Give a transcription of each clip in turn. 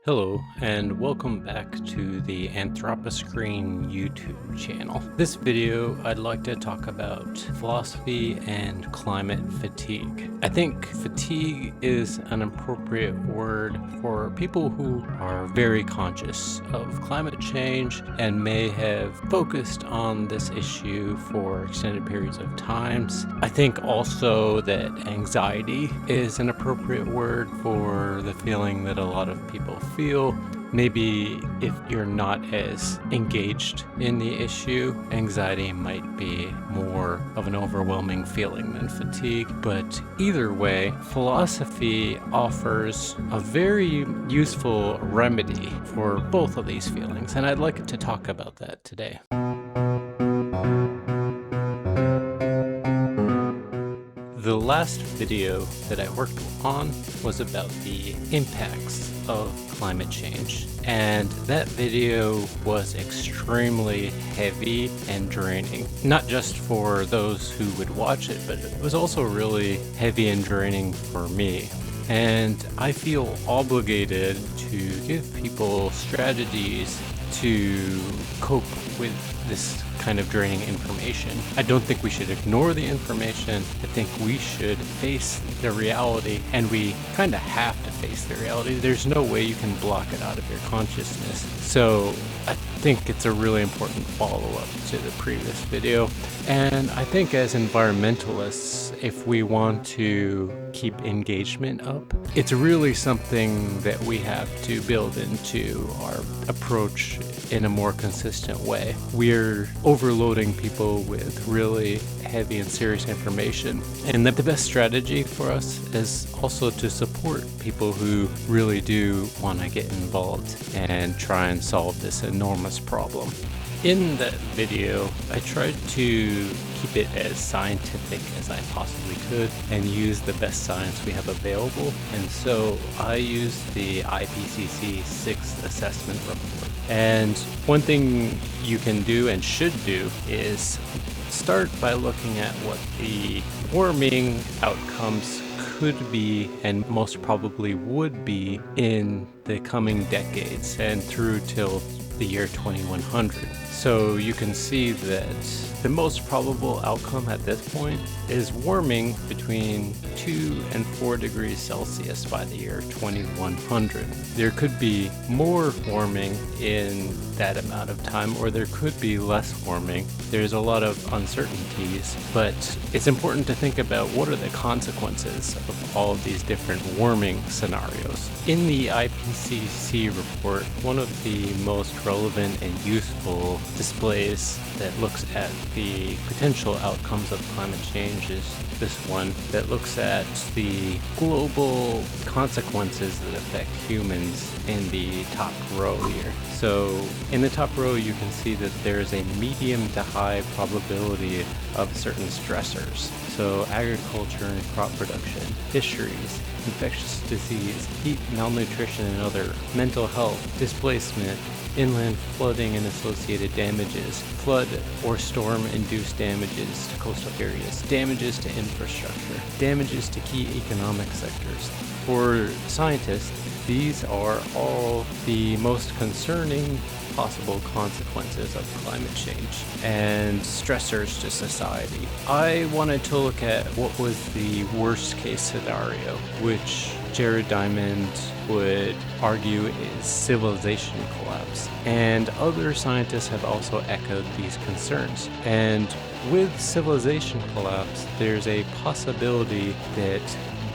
Hello, and welcome back to the Anthroposcreen YouTube channel. This video, I'd like to talk about philosophy and climate fatigue. I think fatigue is an appropriate word for people who are very conscious of climate change and may have focused on this issue for extended periods of times. I think also that anxiety is an appropriate word for the feeling that a lot of people feel. Maybe if you're not as engaged in the issue, anxiety might be more of an overwhelming feeling than fatigue. But either way, philosophy offers a very useful remedy for both of these feelings, and I'd like to talk about that today. The last video that I worked on was about the impacts of climate change, and that video was extremely heavy and draining. Not just for those who would watch it, but it was also really heavy and draining for me. And I feel obligated to give people strategies to cope with this kind of draining information. I don't think we should ignore the information. I think we should face the reality, and we kind of have to face the reality. There's no way you can block it out of your consciousness. So I think it's a really important follow-up to the previous video. And I think as environmentalists, if we want to keep engagement up, it's really something that we have to build into our approach in a more consistent way. We're overloading people with really heavy and serious information, and that the best strategy for us is also to support people who really do want to get involved and try and solve this enormous problem. In that video, I tried to keep it as scientific as I possibly could and use the best science we have available. And so I used the IPCC 6th assessment report. And one thing you can do and should do is start by looking at what the warming outcomes could be and most probably would be in the coming decades and through till the year 2100. So you can see that the most probable outcome at this point is warming between 2 and 4 degrees Celsius by the year 2100. There could be more warming in that amount of time, or there could be less warming. There's a lot of uncertainties, but it's important to think about what are the consequences of all of these different warming scenarios. In the IPCC report, one of the most relevant and useful displays that looks at the potential outcomes of climate change is this one that looks at the global consequences that affect humans in the top row here. So in the top row, you can see that there's a medium to high probability of certain stressors. So agriculture and crop production, fisheries, infectious disease, heat, malnutrition and other, mental health, displacement, inland flooding and associated damages, flood or storm-induced damages to coastal areas, damages to infrastructure, damages to key economic sectors. For scientists, these are all the most concerning possible consequences of climate change and stressors to society. I wanted to look at what was the worst case scenario, which Jared Diamond would argue is civilization collapse. And other scientists have also echoed these concerns. And with civilization collapse, there's a possibility that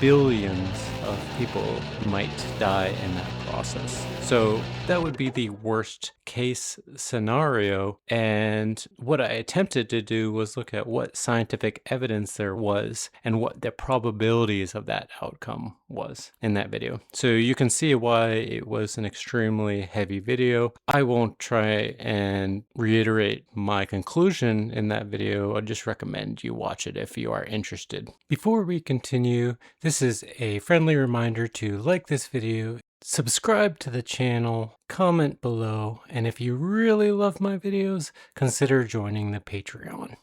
billions of people might die in that process. So that would be the worst case scenario. And what I attempted to do was look at what scientific evidence there was and what the probabilities of that outcome was in that video. So you can see why it was an extremely heavy video. I won't try and reiterate my conclusion in that video. I just recommend you watch it if you are interested. Before we continue, this is a friendly reminder to like this video, subscribe to the channel, comment below, and if you really love my videos, consider joining the Patreon.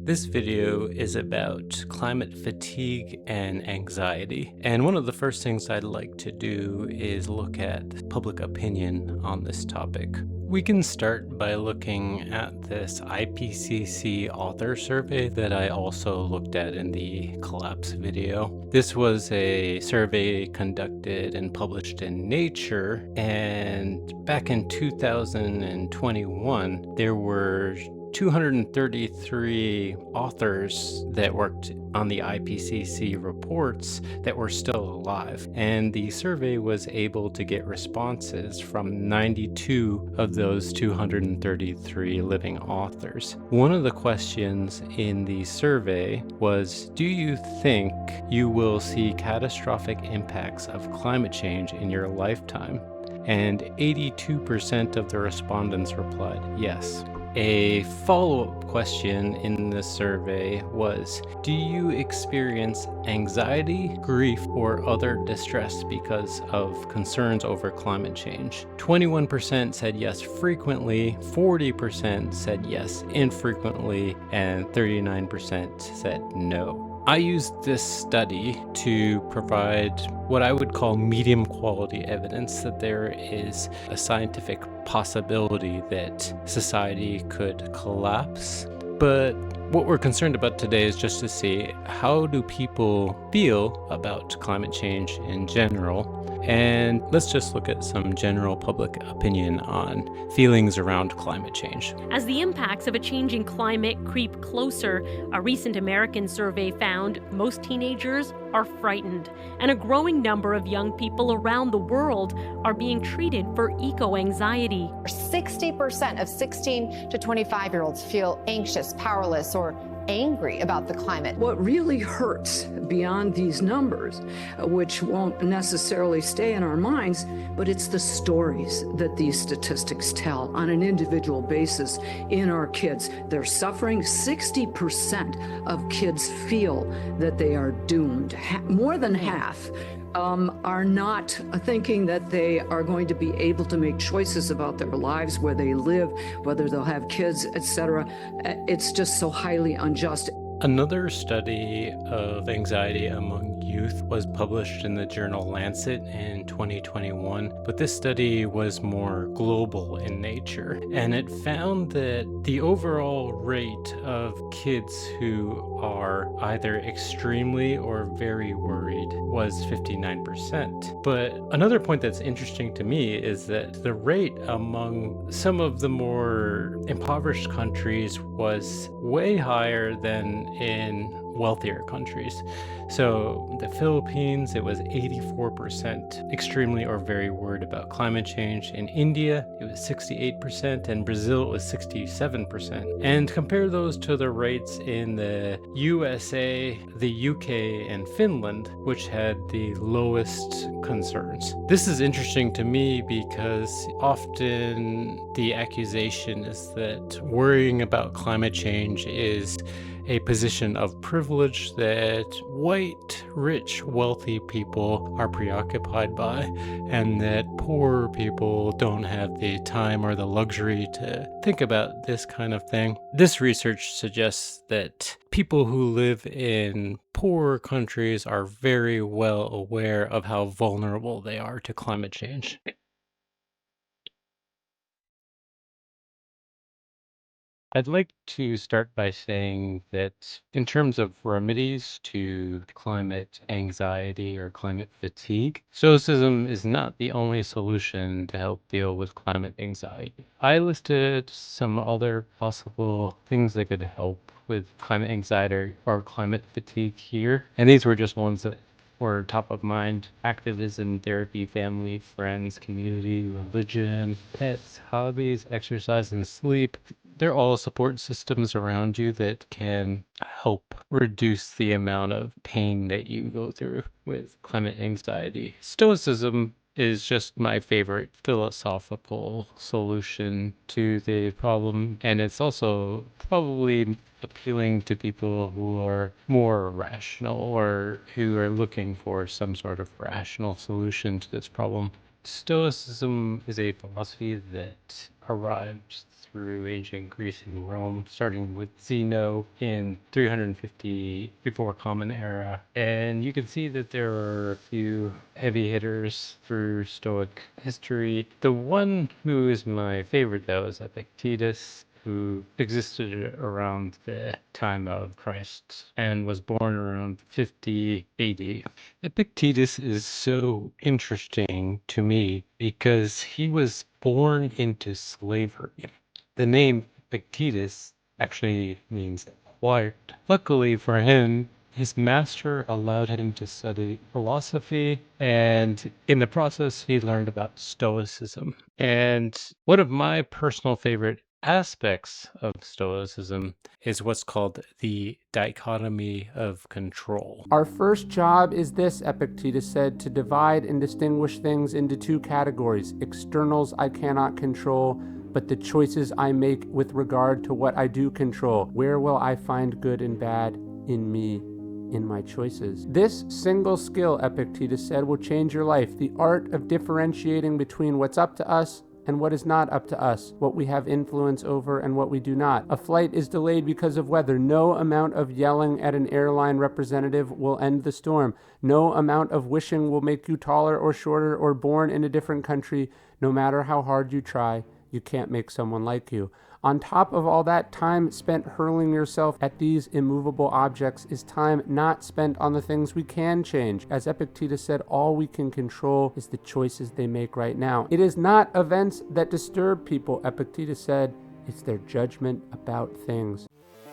This video is about climate fatigue and anxiety. And one of the first things I'd like to do is look at public opinion on this topic. We can start by looking at this IPCC author survey that I also looked at in the collapse video. This was a survey conducted and published in Nature, and back in 2021, there were 233 authors that worked on the IPCC reports that were still alive, and the survey was able to get responses from 92 of those 233 living authors. One of the questions in the survey was, do you think you will see catastrophic impacts of climate change in your lifetime? And 82% of the respondents replied yes. A follow-up question in the survey was, do you experience anxiety, grief, or other distress because of concerns over climate change? 21% said yes frequently, 40% said yes infrequently, and 39% said no. I used this study to provide what I would call medium quality evidence that there is a scientific possibility that society could collapse. But what we're concerned about today is just to see, how do people feel about climate change in general? And let's just look at some general public opinion on feelings around climate change. As the impacts of a changing climate creep closer, a recent American survey found most teenagers are frightened, and a growing number of young people around the world are being treated for eco-anxiety. 60% of 16 to 25-year-olds feel anxious, powerless, or angry about the climate. What really hurts beyond these numbers, which won't necessarily stay in our minds, but it's the stories that these statistics tell on an individual basis in our kids. They're suffering. 60% of kids feel that they are doomed. More than half are not thinking that they are going to be able to make choices about their lives, where they live, whether they'll have kids, etc. It's just so highly unjust. Another study of anxiety among youth was published in the journal Lancet in 2021, but this study was more global in nature, and it found that the overall rate of kids who are either extremely or very worried was 59%. But another point that's interesting to me is that the rate among some of the more impoverished countries was way higher than in wealthier countries. So the Philippines, it was 84% extremely or very worried about climate change. In India, it was 68%, and Brazil, it was 67%. And compare those to the rates in the USA, the UK, and Finland, which had the lowest concerns. This is interesting to me because often the accusation is that worrying about climate change is a position of privilege that white, rich, wealthy people are preoccupied by, and that poor people don't have the time or the luxury to think about this kind of thing. This research suggests that people who live in poorer countries are very well aware of how vulnerable they are to climate change. I'd like to start by saying that in terms of remedies to climate anxiety or climate fatigue, Stoicism is not the only solution to help deal with climate anxiety. I listed some other possible things that could help with climate anxiety or climate fatigue here, and these were just ones that were top of mind: activism, therapy, family, friends, community, religion, pets, hobbies, exercise, and sleep. They're all support systems around you that can help reduce the amount of pain that you go through with climate anxiety. Stoicism is just my favorite philosophical solution to the problem, and it's also probably appealing to people who are more rational or who are looking for some sort of rational solution to this problem. Stoicism is a philosophy that arrives through ancient Greece and Rome, starting with Zeno in 350 before Common Era. And you can see that there are a few heavy hitters through Stoic history. The one who is my favorite, though, is Epictetus, who existed around the time of Christ and was born around 50 AD. Epictetus is so interesting to me because he was born into slavery. The name Epictetus actually means quiet. Luckily for him, his master allowed him to study philosophy, and in the process, he learned about Stoicism. And one of my personal favorite aspects of Stoicism is what's called the dichotomy of control. Our first job is this, Epictetus said, to divide and distinguish things into two categories. Externals I cannot control, but the choices I make with regard to what I do control. Where will I find good and bad in me, in my choices? This single skill, Epictetus said, will change your life. The art of differentiating between what's up to us and what is not up to us, what we have influence over and what we do not. A flight is delayed because of weather. No amount of yelling at an airline representative will end the storm. No amount of wishing will make you taller or shorter or born in a different country. No matter how hard you try, you can't make someone like you. On top of all that, time spent hurling yourself at these immovable objects is time not spent on the things we can change. As Epictetus said, all we can control is the choices they make right now. It is not events that disturb people, Epictetus said. It's their judgment about things.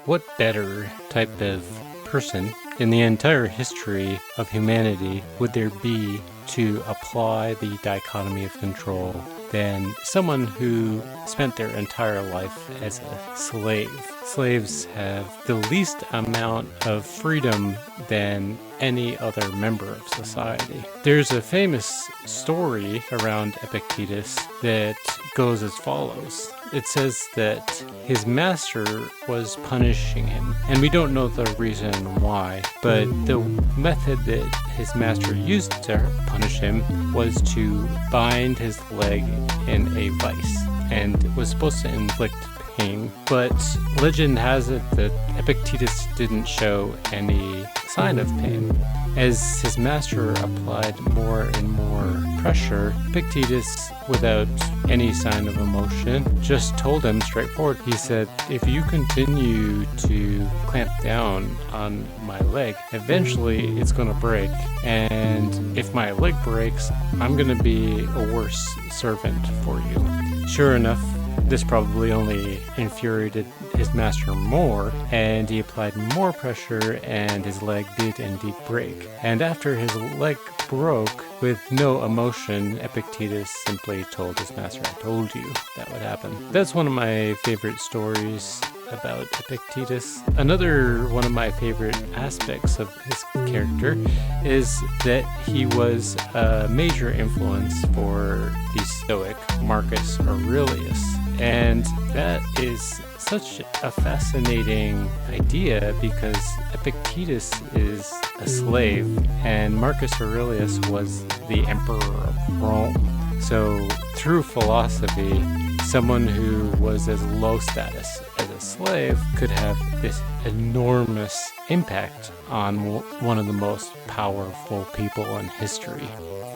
What better type of person in the entire history of humanity would there be to apply the dichotomy of control than someone who spent their entire life as a slave? Slaves have the least amount of freedom than any other member of society. There's a famous story around Epictetus that goes as follows. It says that his master was punishing him, and we don't know the reason why, but the method that his master used to punish him was to bind his leg in a vice, and was supposed to inflict pain. But legend has it that Epictetus didn't show any sign of pain. As his master applied more and more pressure, Epictetus, without any sign of emotion, just told him straightforward. He said, if you continue to clamp down on my leg, eventually it's going to break. And if my leg breaks, I'm going to be a worse servant for you. Sure enough, this probably only infuriated his master more, and he applied more pressure, and his leg did indeed break. And after his leg broke, with no emotion, Epictetus simply told his master, I told you that would happen. That's one of my favorite stories about Epictetus. Another one of my favorite aspects of his character is that he was a major influence for the Stoic Marcus Aurelius. And that is such a fascinating idea because Epictetus is a slave and Marcus Aurelius was the emperor of Rome. So through philosophy, someone who was as low status as a slave could have this enormous impact on one of the most powerful people in history.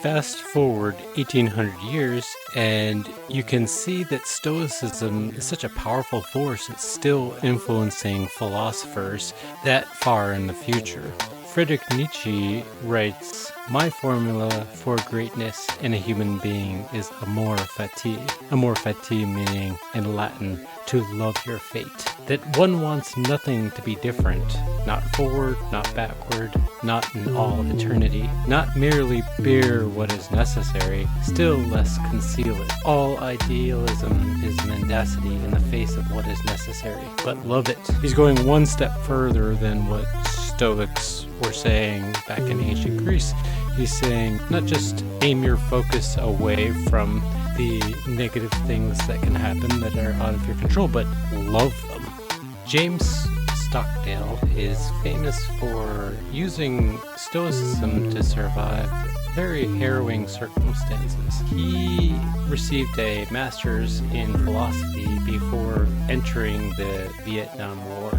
Fast forward 1800 years, and you can see that Stoicism is such a powerful force. It's still influencing philosophers that far in the future. Friedrich Nietzsche writes, my formula for greatness in a human being is amor fati. Amor fati meaning, in Latin, to love your fate. That one wants nothing to be different, not forward, not backward, not in all eternity, not merely bear what is necessary, still less conceal it. All idealism is mendacity in the face of what is necessary, but love it. He's going one step further than what Stoics were saying back in ancient Greece. He's saying not just aim your focus away from the negative things that can happen that are out of your control, but love them. James Stockdale is famous for using Stoicism to survive very harrowing circumstances. He received a master's in philosophy before entering the Vietnam War.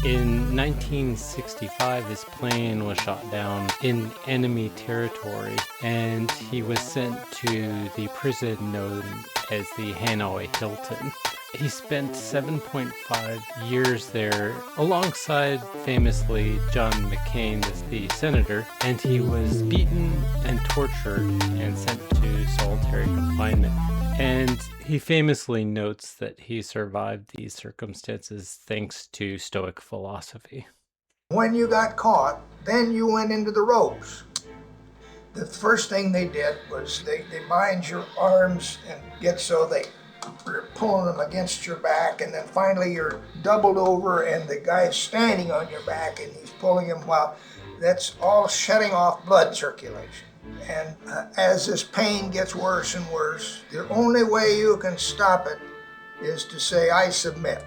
In 1965, his plane was shot down in enemy territory, and he was sent to the prison known as the Hanoi Hilton. He spent 7.5 years there alongside, famously, John McCain, the senator, and he was beaten and tortured and sent to solitary confinement. And he famously notes that he survived these circumstances thanks to Stoic philosophy. When you got caught, then you went into the ropes. The first thing they did was they bind your arms and get so they're pulling them against your back, and then finally you're doubled over and the guy's standing on your back and he's pulling him while that's all shutting off blood circulation. And as this pain gets worse and worse, the only way you can stop it is to say, I submit.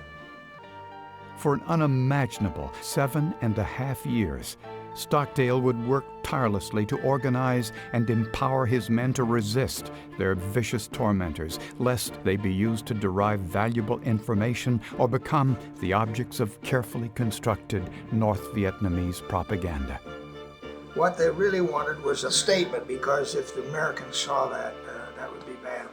For an unimaginable 7.5 years, Stockdale would work tirelessly to organize and empower his men to resist their vicious tormentors, lest they be used to derive valuable information or become the objects of carefully constructed North Vietnamese propaganda. What they really wanted was a statement, because if the Americans saw that, that would be bad.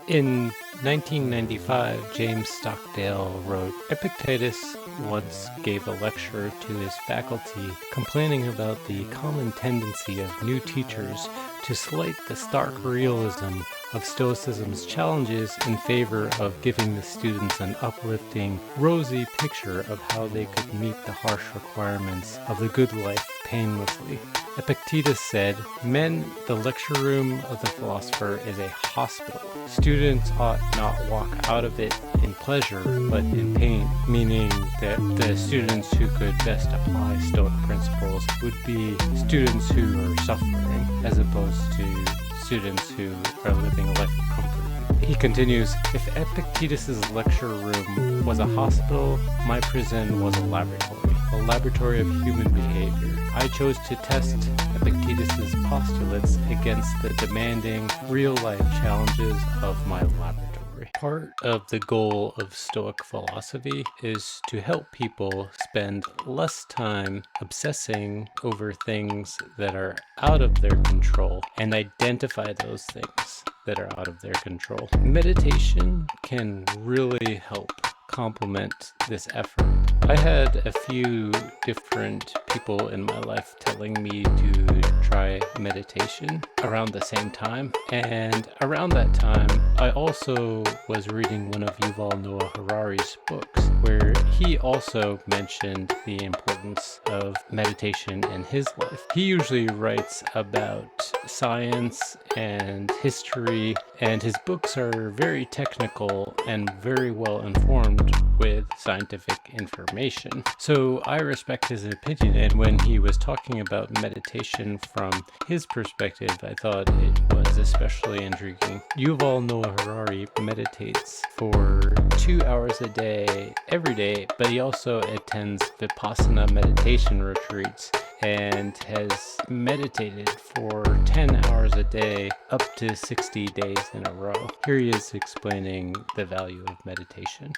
In 1995, James Stockdale wrote, Epictetus once gave a lecture to his faculty complaining about the common tendency of new teachers to slight the stark realism of Stoicism's challenges in favor of giving the students an uplifting, rosy picture of how they could meet the harsh requirements of the good life painlessly. Epictetus said, Men, the lecture room of the philosopher is a hospital. Students ought not walk out of it in pleasure, but in pain, meaning that the students who could best apply Stoic principles would be students who are suffering, as opposed to students who are living a life of comfort. He continues, if Epictetus's lecture room was a hospital, my prison was a laboratory of human behavior. I chose to test Epictetus's postulates against the demanding, real-life challenges of my laboratory. Part of the goal of Stoic philosophy is to help people spend less time obsessing over things that are out of their control and identify those things that are out of their control. Meditation can really help complement this effort. I had a few different people in my life telling me to try meditation around the same time, and around that time I also was reading one of Yuval Noah Harari's books, where he also mentioned the importance of meditation in his life. He usually writes about science and history, and his books are very technical and very well informed with scientific information. So I respect his opinion, and when he was talking about meditation from his perspective, I thought it was especially intriguing. Yuval Noah Harari meditates for 2 hours a day, every day, but he also attends Vipassana meditation retreats and has meditated for 10 hours a day up to 60 days in a row. Here he is explaining the value of meditation.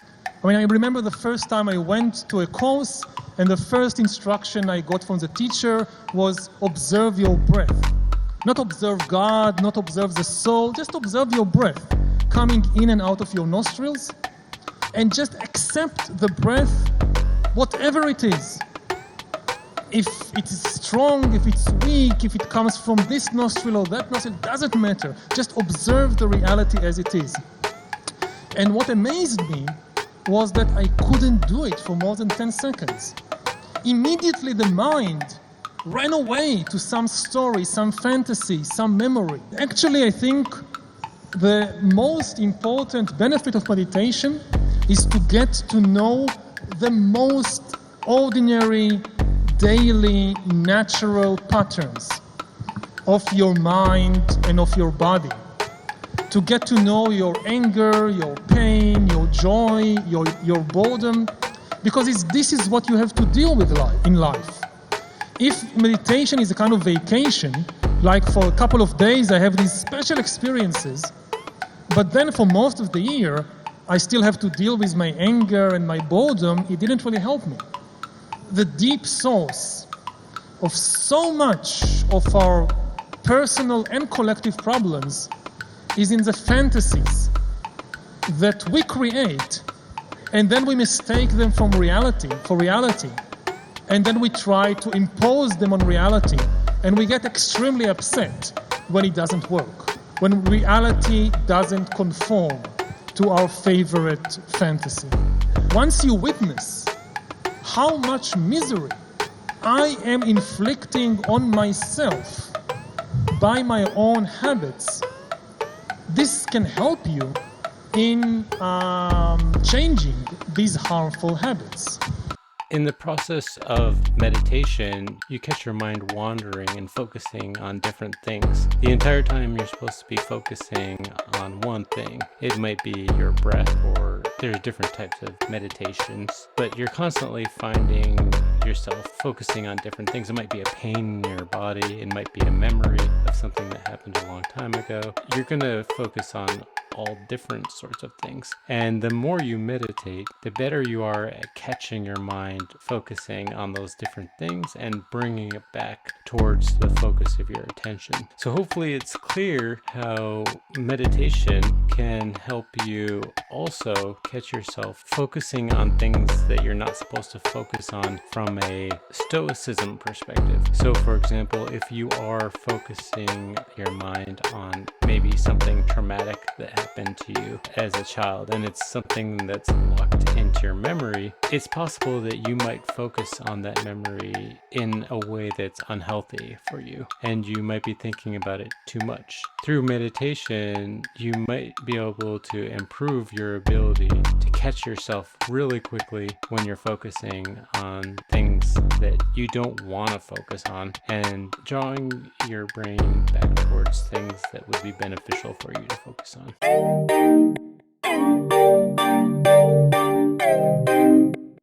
I remember the first time I went to a course, and the first instruction I got from the teacher was observe your breath. Not observe God, not observe the soul, just observe your breath coming in and out of your nostrils, and just accept the breath, whatever it is. If it is strong, if it's weak, if it comes from this nostril or that nostril, it doesn't matter. Just observe the reality as it is. And what amazed me was that I couldn't do it for more than 10 seconds. Immediately the mind ran away to some story, some fantasy, some memory. Actually, I think the most important benefit of meditation is to get to know the most ordinary, daily, natural patterns of your mind and of your body. To get to know your anger, your pain, your joy, your boredom, because this is what you have to deal with in life. If meditation is a kind of vacation, Like for a couple of days, I have these special experiences, but then for most of the year, I still have to deal with my anger and my boredom. It didn't really help me. The deep source of so much of our personal and collective problems is in the fantasies that we create, and then we mistake them for reality, and then we try to impose them on reality, and we get extremely upset when it doesn't work, when reality doesn't conform to our favorite fantasy. Once you witness how much misery I am inflicting on myself by my own habits, this can help you in changing these harmful habits. In the process of meditation, you catch your mind wandering and focusing on different things. The entire time you're supposed to be focusing on one thing. It might be your breath, or there's different types of meditations, but you're constantly finding yourself focusing on different things. It might be a pain in your body, it might be a memory of something that happened a long time ago. You're going to focus on all different sorts of things. And the more you meditate, the better you are at catching your mind focusing on those different things and bringing it back towards the focus of your attention. So hopefully it's clear how meditation can help you also catch yourself focusing on things that you're not supposed to focus on from a Stoicism perspective. So for example, if you are focusing your mind on maybe something traumatic that happened to you as a child, and it's something that's locked into your memory, it's possible that you might focus on that memory in a way that's unhealthy for you, and you might be thinking about it too much. Through meditation, you might be able to improve your ability to catch yourself really quickly when you're focusing on things that you don't want to focus on, and drawing your brain back towards things that would be beneficial for you to focus on.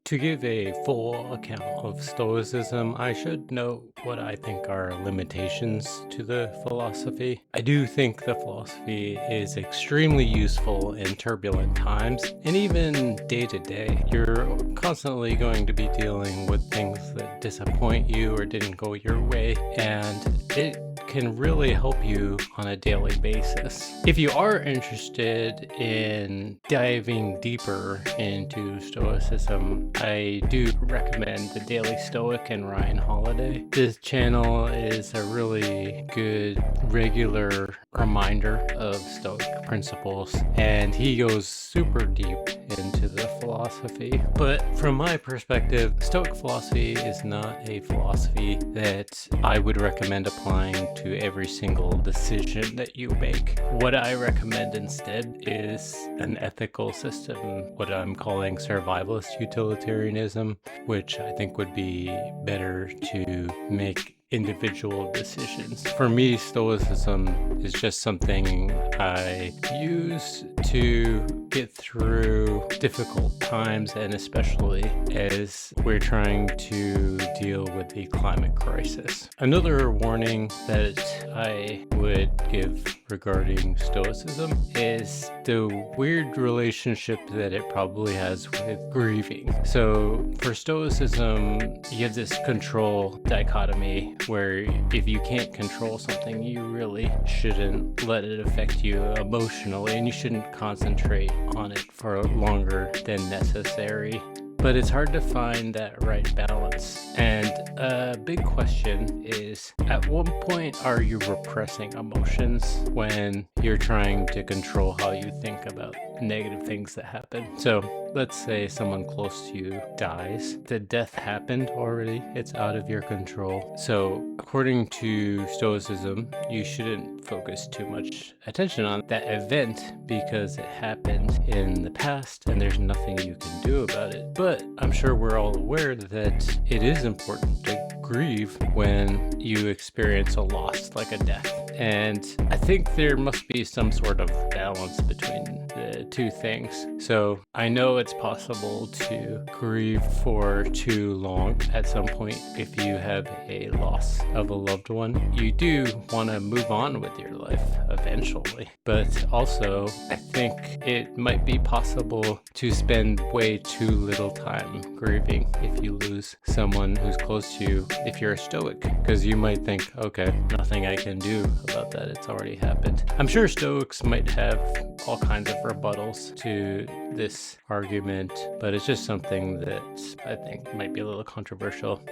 To give a full account of Stoicism, I should note what I think are limitations to the philosophy. I do think the philosophy is extremely useful in turbulent times, and even day to day. You're constantly going to be dealing with things that disappoint you or didn't go your way, and it can really help you on a daily basis. If you are interested in diving deeper into Stoicism, I do recommend The Daily Stoic and Ryan Holiday. This channel is a really good regular reminder of Stoic principles, and he goes super deep into the philosophy. But from my perspective, Stoic philosophy is not a philosophy that I would recommend applying to every single decision that you make. What I recommend instead is an ethical system, what I'm calling survivalist utilitarianism, which I think would be better to make individual decisions. For me, Stoicism is just something I use to get through difficult times, and especially as we're trying to deal with the climate crisis. Another warning that I would give regarding Stoicism is the weird relationship that it probably has with grieving. So for Stoicism, you have this control dichotomy where if you can't control something, you really shouldn't let it affect you emotionally, and you shouldn't concentrate on it for longer than necessary. But it's hard to find that right balance. And a big question is, at what point are you repressing emotions when you're trying to control how you think about negative things that happen? So let's say someone close to you dies. The death happened already. It's out of your control. So according to Stoicism, you shouldn't focus too much attention on that event because it happened in the past and there's nothing you can do about it. But I'm sure we're all aware that it is important to grieve when you experience a loss like a death. And I think there must be some sort of balance between the two things. So I know it's possible to grieve for too long at some point if you have a loss of a loved one. You do want to move on with your life eventually. But also, I think it might be possible to spend way too little time grieving if you lose someone who's close to you, if you're a Stoic, because you might think, okay, nothing I can do about that, it's already happened. I'm sure Stoics might have all kinds of rebuttals to this argument, but it's just something that I think might be a little controversial.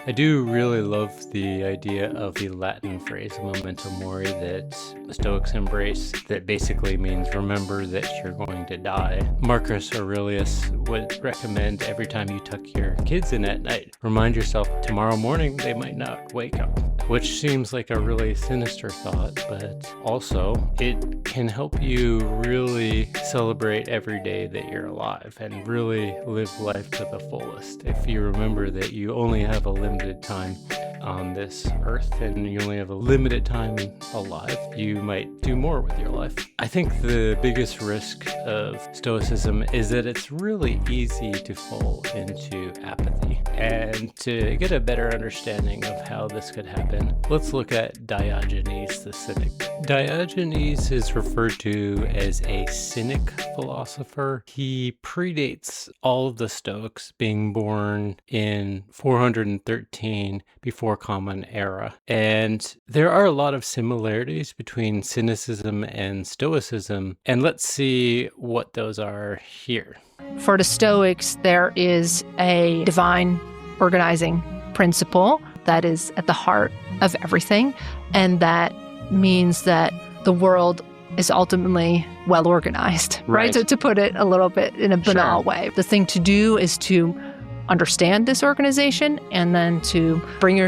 I do really love the idea of the Latin phrase memento mori that the Stoics embrace, that basically means remember that you're going to die. Marcus Aurelius would recommend every time you tuck your kids in at night, remind yourself tomorrow morning they might not wake up, which seems like a really sinister thought, but also it can help you really celebrate every day that you're alive and really live life to the fullest. If you remember that you only have a limited time on this earth and you only have a limited time alive, you might do more with your life. I think the biggest risk of Stoicism is that it's really easy to fall into apathy. And to get a better understanding of how this could happen, let's look at Diogenes the Cynic. Diogenes is referred to as a Cynic philosopher. He predates all of the Stoics, being born in 413 before Common Era. And there are a lot of similarities between cynicism and Stoicism, and let's see what those are here. For the Stoics, there is a divine organizing principle that is at the heart of everything, and that means that the world is ultimately well organized, right? So to put it a little bit in a banal way, the thing to do is to understand this organization and then to bring your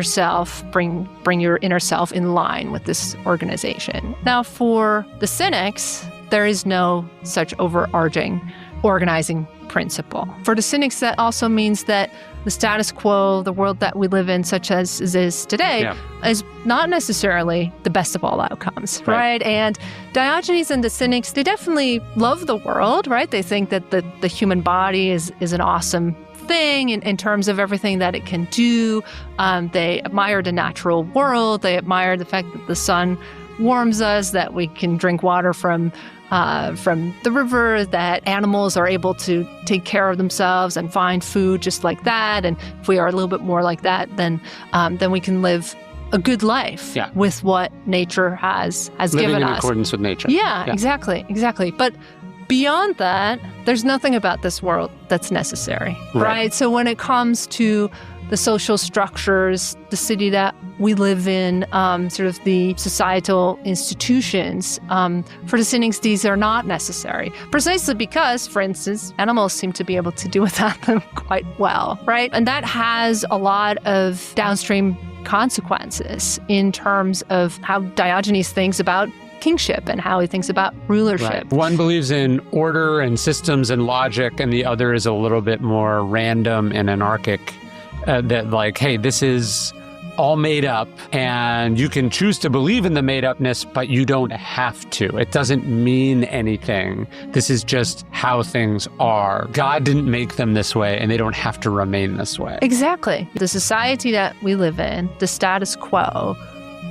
inner self in line with this organization. Now, for the Cynics, there is no such overarching organizing principle. For the Cynics, that also means that the status quo, the world that we live in, such as is today, is not necessarily the best of all outcomes, right? And Diogenes and the Cynics, they definitely love the world, right? They think that the human body is an awesome thing in terms of everything that it can do. They admire the natural world. They admire the fact that the sun warms us, that we can drink water from the river, that animals are able to take care of themselves and find food just like that. And if we are a little bit more like that, then we can live a good life with what nature has given us. Living in accordance with nature. Yeah, exactly. But beyond that, there's nothing about this world that's necessary, right? So when it comes to the social structures, the city that we live in, sort of the societal institutions, for the Cynics, these are not necessary. Precisely because, for instance, animals seem to be able to do without them quite well, right? And that has a lot of downstream consequences in terms of how Diogenes thinks about kingship and how he thinks about rulership. Right. One believes in order and systems and logic, and the other is a little bit more random and anarchic. That like, hey, this is all made up, and you can choose to believe in the made-upness, but you don't have to. It doesn't mean anything. This is just how things are. God didn't make them this way, and they don't have to remain this way. Exactly. The society that we live in, the status quo,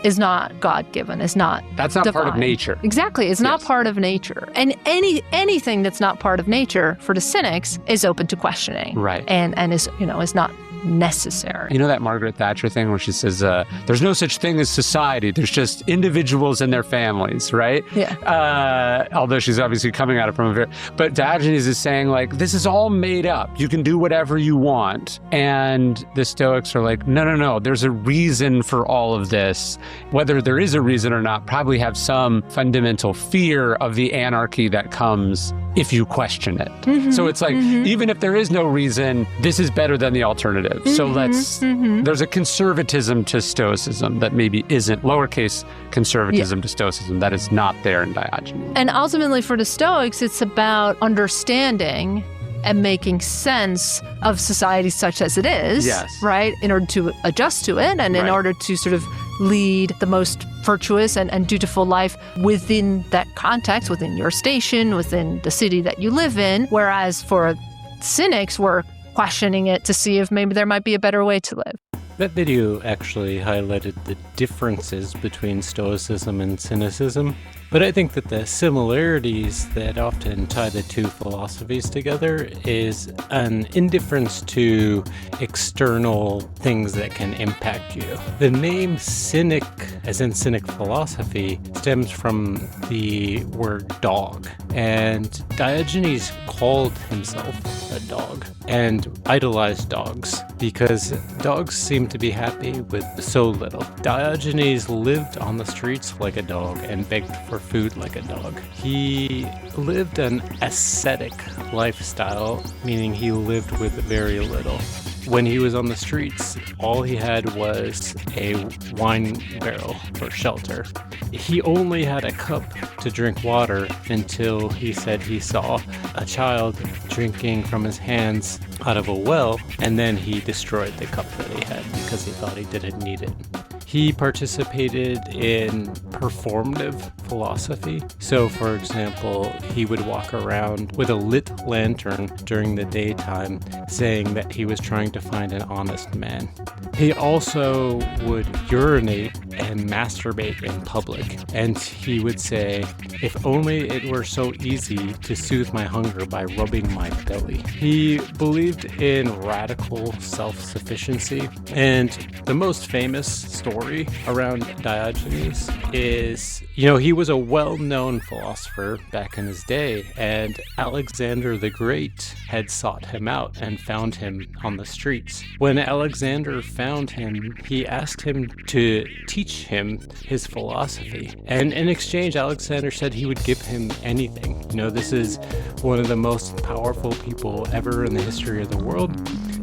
is not God-given, is not That's not divine. part of nature. Exactly. It's not part of nature. And anything that's not part of nature for the Cynics is open to questioning. Right. And is not necessary. You know that Margaret Thatcher thing where she says, there's no such thing as society. There's just individuals and their families, right? Yeah. Although she's obviously coming at it from a very... But Diogenes is saying, like, this is all made up. You can do whatever you want. And the Stoics are like, no. There's a reason for all of this. Whether there is a reason or not, probably have some fundamental fear of the anarchy that comes if you question it. Mm-hmm, so it's like, even if there is no reason, this is better than the alternative. So there's a conservatism to Stoicism that maybe isn't, lowercase conservatism to Stoicism, that is not there in Diogenes. And ultimately for the Stoics, it's about understanding and making sense of society such as it is, Yes. right? In order to adjust to it and in Right. order to sort of lead the most virtuous and dutiful life within that context, within your station, within the city that you live in. Whereas for cynics, we're questioning it to see if maybe there might be a better way to live. That video actually highlighted the differences between Stoicism and cynicism, but I think that the similarities that often tie the two philosophies together is an indifference to external things that can impact you. The name cynic, as in cynic philosophy, stems from the word dog, and Diogenes called himself a dog and idolized dogs because dogs seem to be happy with so little. Diogenes lived on the streets like a dog and begged for food like a dog. He lived an ascetic lifestyle, meaning he lived with very little. When he was on the streets, all he had was a wine barrel for shelter. He only had a cup to drink water until he said he saw a child drinking from his hands out of a well, and then he destroyed the cup that he had because he thought he didn't need it. He participated in performative philosophy. So, for example, he would walk around with a lit lantern during the daytime, saying that he was trying to find an honest man. He also would urinate and masturbate in public, and he would say, "If only it were so easy to soothe my hunger by rubbing my belly." He believed in radical self-sufficiency, and the most famous story around Diogenes is, he was a well-known philosopher back in his day, and Alexander the Great had sought him out and found him on the streets. When Alexander found him, he asked him to teach him his philosophy, and in exchange, Alexander said he would give him anything. This is one of the most powerful people ever in the history of the world.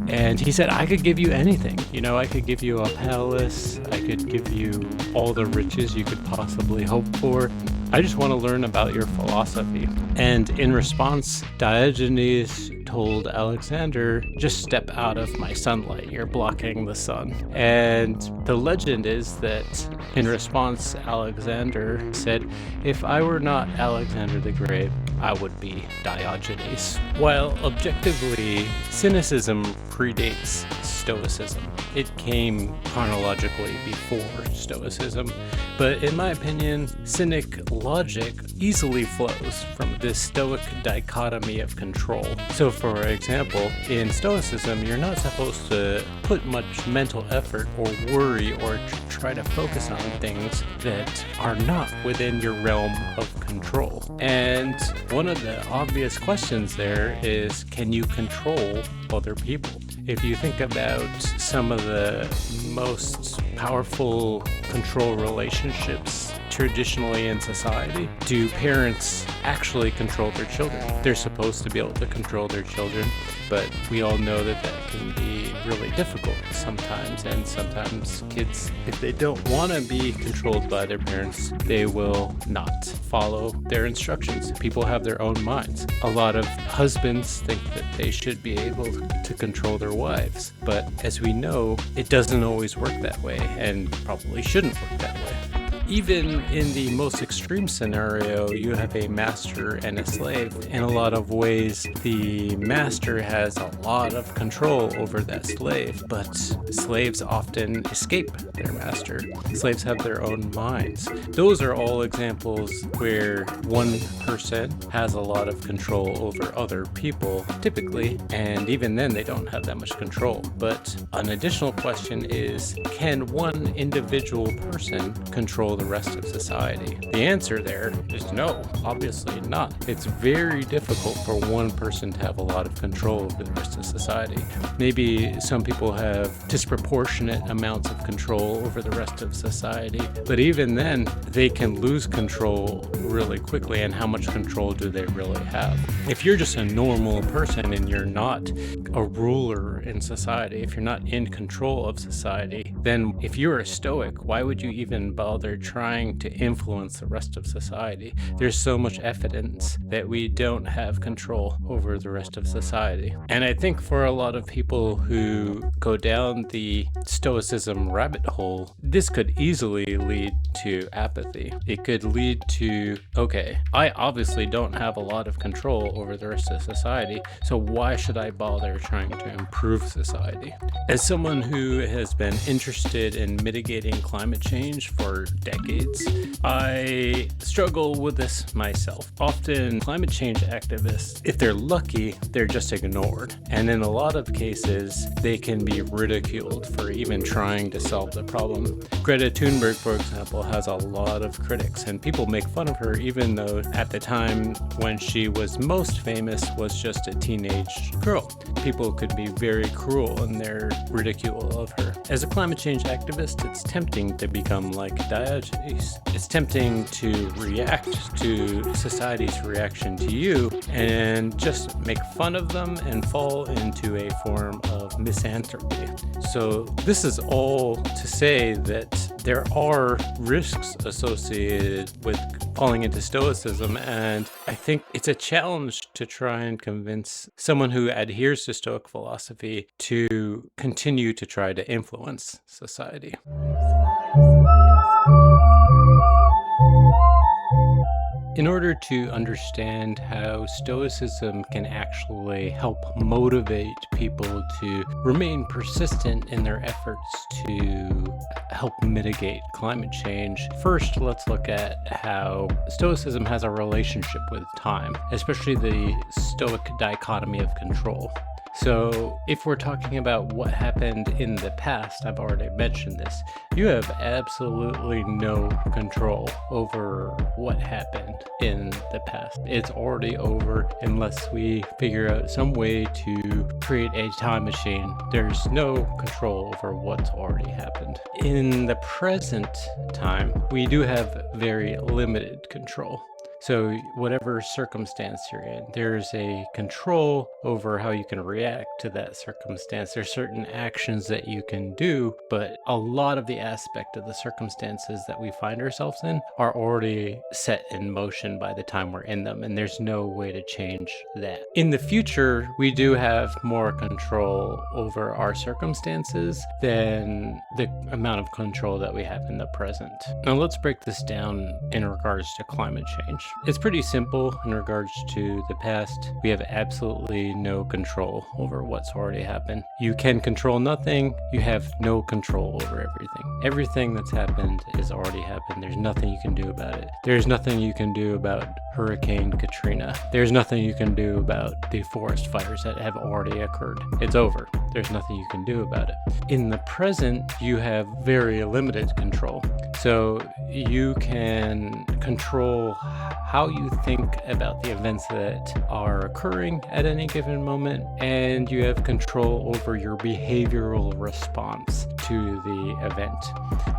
And he said, I could give you anything. I could give you a palace. I could give you all the riches you could possibly hope for. I just want to learn about your philosophy. And in response, Diogenes told Alexander, just step out of my sunlight. You're blocking the sun. And the legend is that in response, Alexander said, if I were not Alexander the Great, I would be Diogenes. While objectively, cynicism predates Stoicism. It came chronologically before Stoicism, but in my opinion, cynic logic easily flows from this Stoic dichotomy of control. So for example, in Stoicism, you're not supposed to put much mental effort or worry or try to focus on things that are not within your realm of control. And one of the obvious questions there is, can you control other people? If you think about some of the most powerful control relationships traditionally in society, do parents actually control their children? They're supposed to be able to control their children, but we all know that that can be really difficult sometimes, and sometimes kids, if they don't want to be controlled by their parents, they will not follow their instructions. People have their own minds. A lot of husbands think that they should be able to control their wives, but as we know, it doesn't always work that way, and probably shouldn't work that way. Even in the most extreme scenario, you have a master and a slave. In a lot of ways, the master has a lot of control over that slave, but slaves often escape their master. Slaves have their own minds. Those are all examples where one person has a lot of control over other people, typically, and even then they don't have that much control. But an additional question is, can one individual person control the rest of society? The answer there is no, obviously not. It's very difficult for one person to have a lot of control over the rest of society. Maybe some people have disproportionate amounts of control over the rest of society, but even then, they can lose control really quickly, and how much control do they really have? If you're just a normal person and you're not a ruler in society, if you're not in control of society, then if you're a Stoic, why would you even bother trying to influence the rest of society? There's so much evidence that we don't have control over the rest of society. And I think for a lot of people who go down the Stoicism rabbit hole, this could easily lead to apathy. It could lead to, okay, I obviously don't have a lot of control over the rest of society, so why should I bother trying to improve society? As someone who has been interested in mitigating climate change for decades, I struggle with this myself. Often climate change activists, if they're lucky, they're just ignored. And in a lot of cases, they can be ridiculed for even trying to solve the problem. Greta Thunberg, for example, has a lot of critics, and people make fun of her even though at the time when she was most famous was just a teenage girl. People could be very cruel in their ridicule of her. As a climate change activist, it's tempting to become like Diogenes. It's tempting to react to society's reaction to you and just make fun of them and fall into a form of misanthropy. So this is all to say that there are risks associated with falling into Stoicism, and I think it's a challenge to try and convince someone who adheres to Stoic philosophy to continue to try to influence society. In order to understand how Stoicism can actually help motivate people to remain persistent in their efforts to help mitigate climate change, first let's look at how Stoicism has a relationship with time, especially the Stoic dichotomy of control. So if we're talking about what happened in the past, I've already mentioned this, you have absolutely no control over what happened in the past. It's already over unless we figure out some way to create a time machine. There's no control over what's already happened. In the present time, we do have very limited control. So whatever circumstance you're in, there's a control over how you can react to that circumstance. There's certain actions that you can do, but a lot of the aspect of the circumstances that we find ourselves in are already set in motion by the time we're in them, and there's no way to change that. In the future, we do have more control over our circumstances than the amount of control that we have in the present. Now let's break this down in regards to climate change. It's pretty simple in regards to the past. We have absolutely no control over what's already happened. You can control nothing. You have no control over everything. Everything that's happened is already happened. There's nothing you can do about it. There's nothing you can do about Hurricane Katrina. There's nothing you can do about the forest fires that have already occurred. It's over. There's nothing you can do about it. In the present, you have very limited control. So you can control how you think about the events that are occurring at any given moment, and you have control over your behavioral response to the event.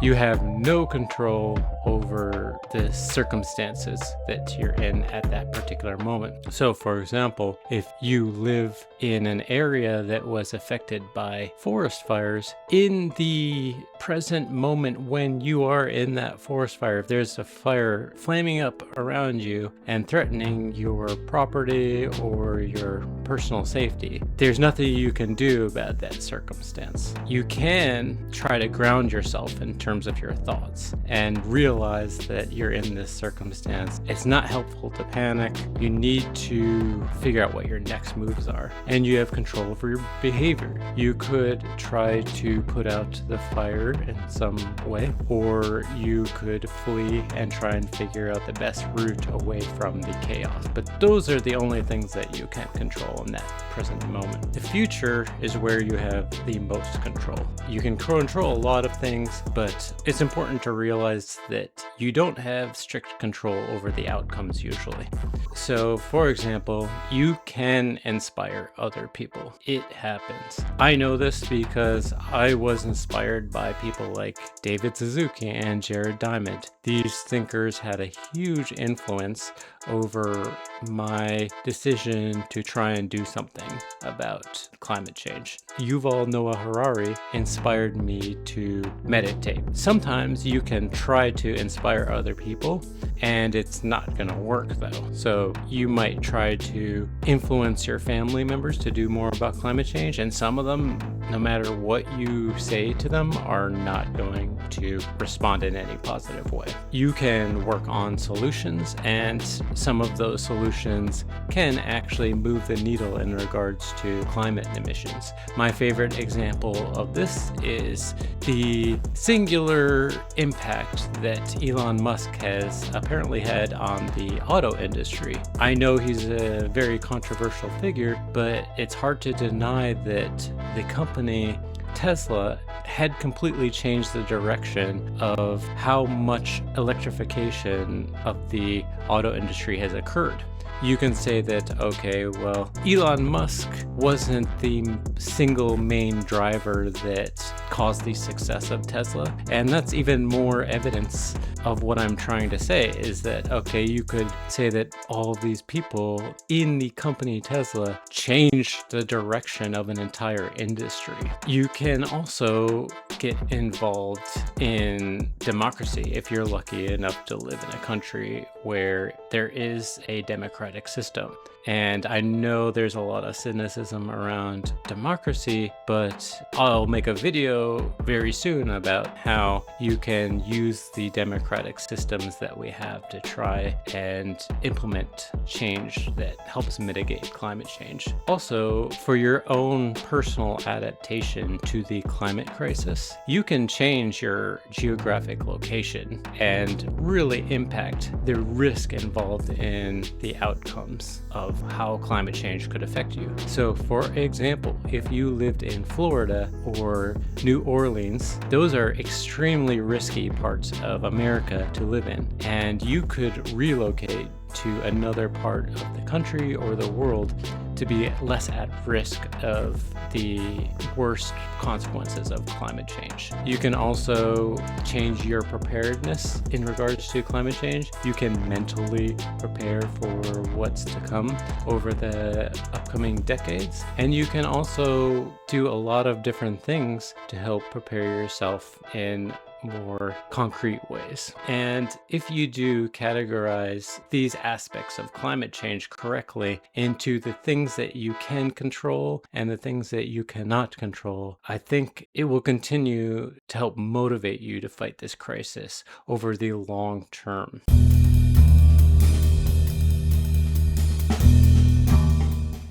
You have no control over the circumstances that you're in at that particular moment. So for example, if you live in an area that was affected by forest fires, in the present moment when you are in that forest fire, if there's a fire flaming up around you and threatening your property or your personal safety, there's nothing you can do about that circumstance. You can try to ground yourself in terms of your thoughts and realize that you're in this circumstance. It's not helpful to panic. You need to figure out what your next moves are, and you have control over your behavior. You could try to put out the fire in some way, or you could flee and try and figure out the best route away from the chaos. But those are the only things that you can't control in that present moment. The future is where you have the most control. You can control a lot of things, but it's important to realize that you don't have strict control over the outcomes usually. So for example, you can inspire other people. It happens. I know this because I was inspired by people like David Suzuki and Jared Diamond. These thinkers had a huge influence over my decision to try and do something about climate change. Yuval Noah Harari inspired me to meditate. Sometimes you can try to inspire other people, and it's not going to work though. So you might try to influence your family members to do more about climate change, and some of them, no matter what you say to them, are not going to respond in any positive way. You can work on solutions, and some of those solutions can actually move the needle in regards to climate emissions. My favorite example of this is the singular impact that Elon Musk has apparently had on the auto industry. I know he's a very controversial figure, but it's hard to deny that the company Tesla had completely changed the direction of how much electrification of the auto industry has occurred. You can say that, okay, well, Elon Musk wasn't the single main driver that caused the success of Tesla. And that's even more evidence of what I'm trying to say, is that, okay, you could say that all of these people in the company Tesla changed the direction of an entire industry. You can also get involved in democracy if you're lucky enough to live in a country where there is a democratic system. And I know there's a lot of cynicism around democracy, but I'll make a video very soon about how you can use the democratic systems that we have to try and implement change that helps mitigate climate change. Also, for your own personal adaptation to the climate crisis, you can change your geographic location and really impact the risk involved in the outcomes of how climate change could affect you. So for example, if you lived in Florida or New Orleans, those are extremely risky parts of America to live in, and you could relocate to another part of the country or the world to be less at risk of the worst consequences of climate change. You can also change your preparedness in regards to climate change. You can mentally prepare for what's to come over the upcoming decades. And you can also do a lot of different things to help prepare yourself in more concrete ways. And if you do categorize these aspects of climate change correctly into the things that you can control and the things that you cannot control, I think it will continue to help motivate you to fight this crisis over the long term.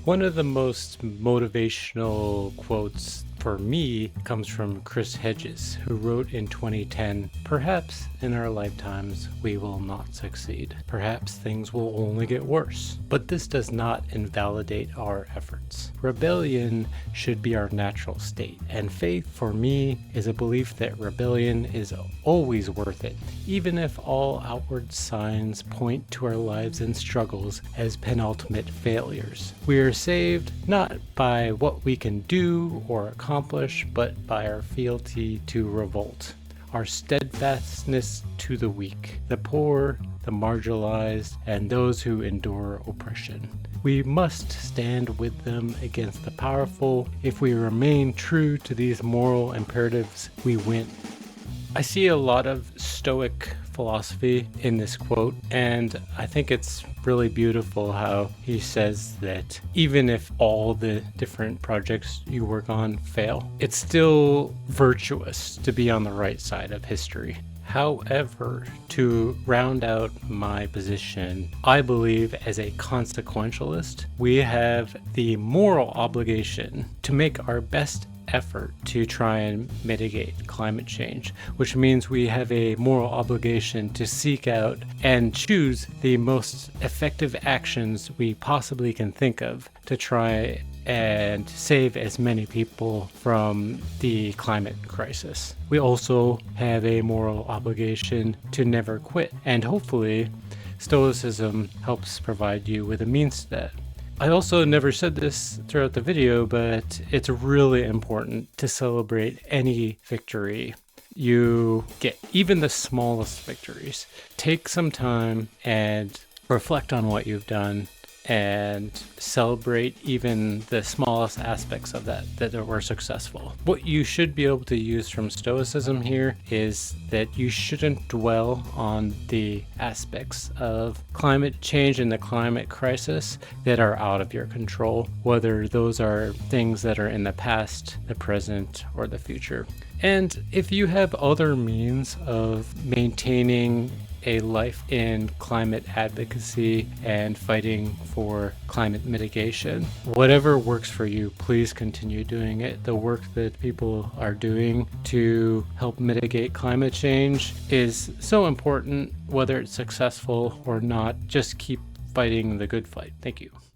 One of the most motivational quotes for me comes from Chris Hedges, who wrote in 2010, "Perhaps in our lifetimes we will not succeed. Perhaps things will only get worse. But this does not invalidate our efforts. Rebellion should be our natural state, and faith for me is a belief that rebellion is always worth it, even if all outward signs point to our lives and struggles as penultimate failures. We are saved not by what we can do or accomplish, but by our fealty to revolt, our steadfastness to the weak, the poor, the marginalized, and those who endure oppression. We must stand with them against the powerful. If we remain true to these moral imperatives, we win." I see a lot of Stoic philosophy in this quote, and I think it's really beautiful how he says that even if all the different projects you work on fail, it's still virtuous to be on the right side of history. However, to round out my position, I believe as a consequentialist, we have the moral obligation to make our best effort to try and mitigate climate change, which means we have a moral obligation to seek out and choose the most effective actions we possibly can think of to try and save as many people from the climate crisis. We also have a moral obligation to never quit, and hopefully Stoicism helps provide you with a means to that. I also never said this throughout the video, but it's really important to celebrate any victory you get, even the smallest victories. Take some time and reflect on what you've done. and celebrate even the smallest aspects of that were successful. What you should be able to use from Stoicism here is that you shouldn't dwell on the aspects of climate change and the climate crisis that are out of your control, whether those are things that are in the past, the present, or the future. And if you have other means of maintaining a life in climate advocacy and fighting for climate mitigation, whatever works for you, please continue doing it. The work that people are doing to help mitigate climate change is so important, whether it's successful or not. Just keep fighting the good fight. Thank you.